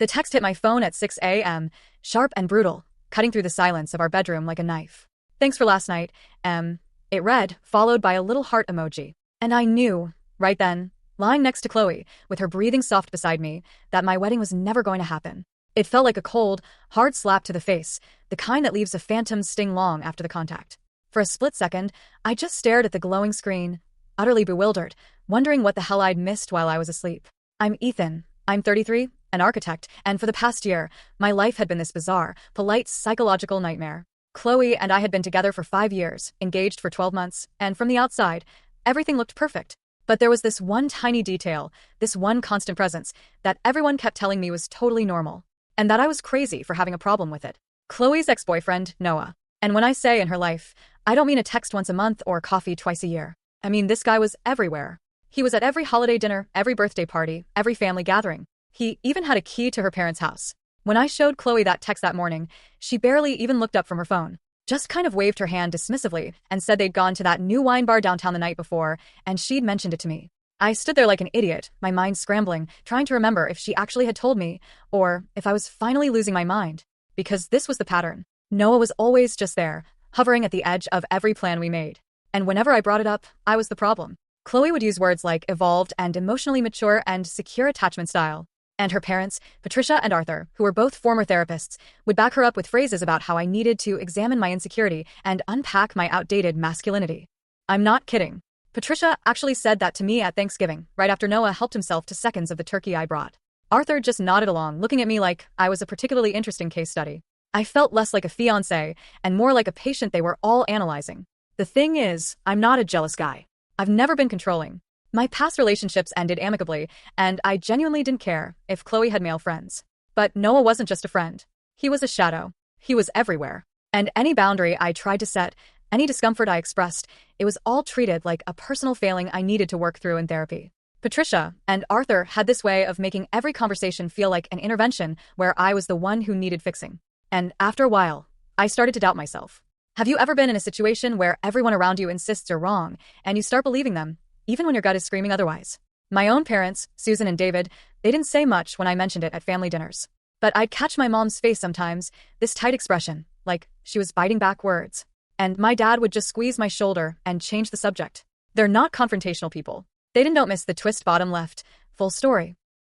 The text hit my phone at 6 a.m., sharp and brutal, cutting through the silence of our bedroom like a knife. "Thanks for last night, M." It read, followed by a little heart emoji. And I knew, right then, lying next to Chloe, with her breathing soft beside me, that my wedding was never going to happen. It felt like a cold, hard slap to the face, the kind that leaves a phantom sting long after the contact. For a split second, I just stared at the glowing screen, utterly bewildered, wondering what the hell I'd missed while I was asleep. I'm Ethan. I'm 33, an architect, and for the past year, my life had been this bizarre, polite psychological nightmare. Chloe and I had been together for 5 years, engaged for 12 months, and from the outside, everything looked perfect. But there was this one tiny detail, this one constant presence, that everyone kept telling me was totally normal, and that I was crazy for having a problem with it. Chloe's ex-boyfriend, Noah. And when I say in her life, I don't mean a text once a month or coffee twice a year. I mean this guy was everywhere. He was at every holiday dinner, every birthday party, every family gathering. He even had a key to her parents' house. When I showed Chloe that text that morning, she barely even looked up from her phone. Just kind of waved her hand dismissively and said they'd gone to that new wine bar downtown the night before, and she'd mentioned it to me. I stood there like an idiot, my mind scrambling, trying to remember if she actually had told me, or if I was finally losing my mind. Because this was the pattern. Noah was always just there, hovering at the edge of every plan we made. And whenever I brought it up, I was the problem. Chloe would use words like evolved and emotionally mature and secure attachment style. And her parents, Patricia and Arthur, who were both former therapists, would back her up with phrases about how I needed to examine my insecurity and unpack my outdated masculinity. I'm not kidding. Patricia actually said that to me at Thanksgiving, right after Noah helped himself to seconds of the turkey I brought. Arthur just nodded along, looking at me like I was a particularly interesting case study. I felt less like a fiancé and more like a patient they were all analyzing. The thing is, I'm not a jealous guy. I've never been controlling. My past relationships ended amicably, and I genuinely didn't care if Chloe had male friends. But Noah wasn't just a friend. He was a shadow. He was everywhere. And any boundary I tried to set, any discomfort I expressed, it was all treated like a personal failing I needed to work through in therapy. Patricia and Arthur had this way of making every conversation feel like an intervention where I was the one who needed fixing. And after a while, I started to doubt myself. Have you ever been in a situation where everyone around you insists you're wrong, and you start believing them, even when your gut is screaming otherwise? My own parents, Susan and David, they didn't say much when I mentioned it at family dinners. But I'd catch my mom's face sometimes, this tight expression, like she was biting back words. And my dad would just squeeze my shoulder and change the subject. They're not confrontational people. They don't miss the twist bottom left. Full story.